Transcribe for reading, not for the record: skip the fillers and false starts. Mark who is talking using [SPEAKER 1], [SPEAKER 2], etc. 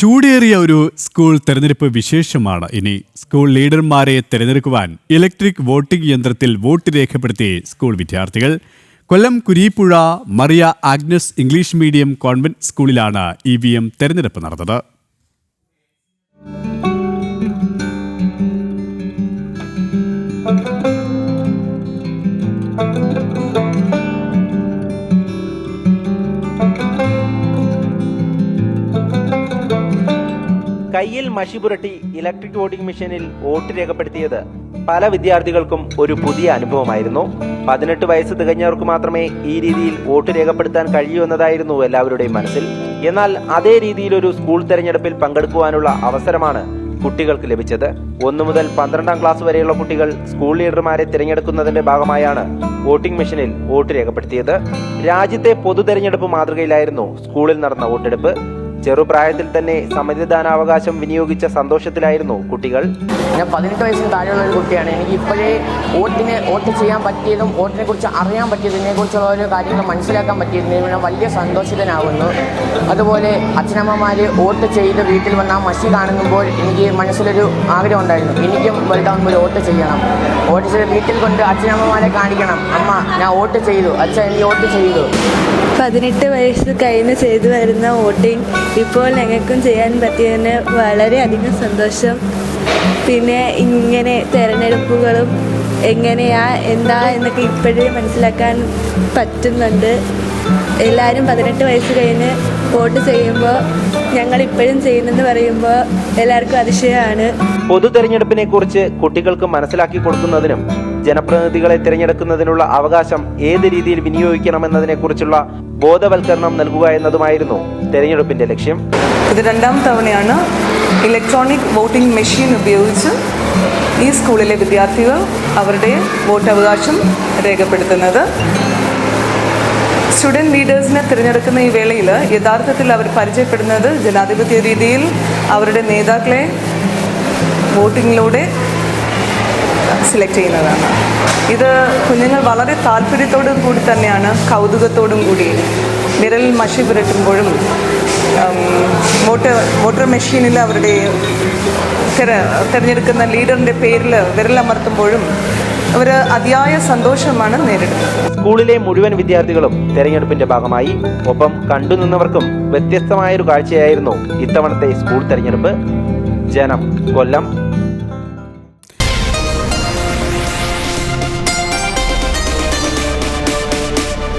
[SPEAKER 1] ചൂടേറിയ ഒരു സ്കൂൾ തെരഞ്ഞെടുപ്പ് വിശേഷമാണ് ഇനി. സ്കൂൾ ലീഡർമാരെ തെരഞ്ഞെടുക്കുവാൻ ഇലക്ട്രിക് വോട്ടിംഗ് യന്ത്രത്തിൽ വോട്ട് രേഖപ്പെടുത്തി സ്കൂൾ വിദ്യാർത്ഥികൾ. Kollam Kureepuzha Maria Agnes English medium convent സ്കൂളിലാണ് EVM തെരഞ്ഞെടുപ്പ് നടന്നത്.
[SPEAKER 2] കയ്യിൽ മഷി പുരട്ടി ഇലക്ട്രിക് വോട്ടിംഗ് മെഷീനിൽ വോട്ട് രേഖപ്പെടുത്തിയത് പല വിദ്യാർത്ഥികൾക്കും ഒരു പുതിയ അനുഭവമായിരുന്നു. 18 വയസ്സ് തികഞ്ഞവർക്ക് മാത്രമേ ഈ രീതിയിൽ വോട്ട് രേഖപ്പെടുത്താൻ കഴിയൂ എന്നതായിരുന്നു എല്ലാവരുടെയും മനസ്സിൽ. എന്നാൽ അതേ രീതിയിൽ ഒരു സ്കൂൾ തെരഞ്ഞെടുപ്പിൽ പങ്കെടുക്കുവാനുള്ള അവസരമാണ് കുട്ടികൾക്ക് ലഭിച്ചത്. 1 മുതൽ 12ാം ക്ലാസ് വരെയുള്ള കുട്ടികൾ സ്കൂൾ ലീഡർമാരെ തിരഞ്ഞെടുക്കുന്നതിന്റെ ഭാഗമായാണ് വോട്ടിംഗ് മെഷീനിൽ വോട്ട് രേഖപ്പെടുത്തിയത്. രാജ്യത്തെ പൊതു തെരഞ്ഞെടുപ്പ് മാതൃകയിലായിരുന്നു സ്കൂളിൽ നടന്ന വോട്ടെടുപ്പ്. ചെറുപ്രായത്തിൽ തന്നെ സമ്മതിദാനാവകാശം വിനിയോഗിച്ച സന്തോഷത്തിലായിരുന്നു കുട്ടികൾ.
[SPEAKER 3] ഞാൻ 18 വയസ്സിന് താഴെയുള്ള ഒരു കുട്ടിയാണ്. എനിക്ക് ഇപ്പോഴേ വോട്ട് ചെയ്യാൻ പറ്റിയതും വോട്ടിനെ കുറിച്ച് അറിയാൻ പറ്റിയതിനെ കുറിച്ചുള്ള ഓരോ കാര്യങ്ങൾ മനസ്സിലാക്കാൻ പറ്റിയതിന് ഞാൻ വലിയ സന്തോഷിതനാകുന്നു. അതുപോലെ അച്ഛനമ്മമാർ വോട്ട് ചെയ്ത് വീട്ടിൽ വന്ന ആ മഷി കാണുമ്പോൾ എനിക്ക് മനസ്സിലൊരു ആഗ്രഹം ഉണ്ടായിരുന്നു, എനിക്കും വലുതാകുമ്പോൾ വോട്ട് ചെയ്യണം. വോട്ട് ചെയ്ത് വീട്ടിൽ കൊണ്ട് അച്ഛനമ്മമാരെ കാണിക്കണം, അമ്മ ഞാൻ വോട്ട് ചെയ്തു, അച്ഛൻ എനിക്ക് വോട്ട് ചെയ്തു.
[SPEAKER 4] 18 വയസ്സ് കഴിഞ്ഞ് ചെയ്തു വരുന്ന വോട്ടിംഗ് ഇപ്പോൾ ഞങ്ങൾക്കും ചെയ്യാൻ പറ്റിയതിന് വളരെയധികം സന്തോഷം. പിന്നെ ഇങ്ങനെ തിരഞ്ഞെടുപ്പുകളും എന്താ എന്നൊക്കെ ഇപ്പോഴേ മനസ്സിലാക്കാൻ പറ്റുന്നുണ്ട്. എല്ലാവരും 18 വയസ്സ് കഴിഞ്ഞ് വോട്ട് ചെയ്യുമ്പോൾ ഞങ്ങളിപ്പോഴും ചെയ്യുന്നെന്ന് പറയുമ്പോൾ എല്ലാവർക്കും അതിശയമാണ്.
[SPEAKER 2] പൊതു തെരഞ്ഞെടുപ്പിനെ കുറിച്ച് കുട്ടികൾക്ക് മനസ്സിലാക്കി കൊടുക്കുന്നതിനും ജനപ്രതിനിധികളെ തിരഞ്ഞെടുക്കുന്നതിനുള്ള അവകാശം ഏത് രീതിയിൽ വിനിയോഗിക്കണമെന്നതിനെ കുറിച്ചുള്ള ബോധവൽക്കരണം നൽകുക എന്നതുമായിരുന്നു തെരഞ്ഞെടുപ്പിന്റെ ലക്ഷ്യം.
[SPEAKER 5] ഇത് 2ാം തവണയാണ് ഇലക്ട്രോണിക് വോട്ടിംഗ് മെഷീൻ ഉപയോഗിച്ച് ഈ സ്കൂളിലെ വിദ്യാർത്ഥികൾ അവരുടെ വോട്ടവകാശം രേഖപ്പെടുത്തുന്നത്. സ്റ്റുഡൻറ് ലീഡേഴ്സിനെ തിരഞ്ഞെടുക്കുന്ന ഈ വേളയിൽ യഥാർത്ഥത്തിൽ അവർ പരിചയപ്പെടുന്നത് ജനാധിപത്യ രീതിയിൽ അവരുടെ നേതാക്കളെ വോട്ടിങ്ങിലൂടെ സെലക്ട് ചെയ്യുന്നതാണ്. ഇത് കുഞ്ഞുങ്ങൾ വളരെ താല്പര്യത്തോടും കൂടി തന്നെയാണ്, കൗതുകത്തോടും കൂടി വിരലിൽ മഷി പുരട്ടുമ്പോഴും വോട്ടർ മെഷീനിൽ അവരുടെ തിരഞ്ഞെടുക്കുന്ന ലീഡറിൻ്റെ പേരിൽ വിരലമർത്തുമ്പോഴും അവർ അതിയായ സന്തോഷമാണ് നേരിടുന്നത്.
[SPEAKER 2] സ്കൂളിലെ മുഴുവൻ വിദ്യാർത്ഥികളും തെരഞ്ഞെടുപ്പിന്റെ ഭാഗമായി. ഒപ്പം കണ്ടുനിന്നവർക്കും വ്യത്യസ്തമായൊരു കാഴ്ചയായിരുന്നു ഇത്തവണത്തെ സ്കൂൾ തെരഞ്ഞെടുപ്പ്. ജനം, കൊല്ലം.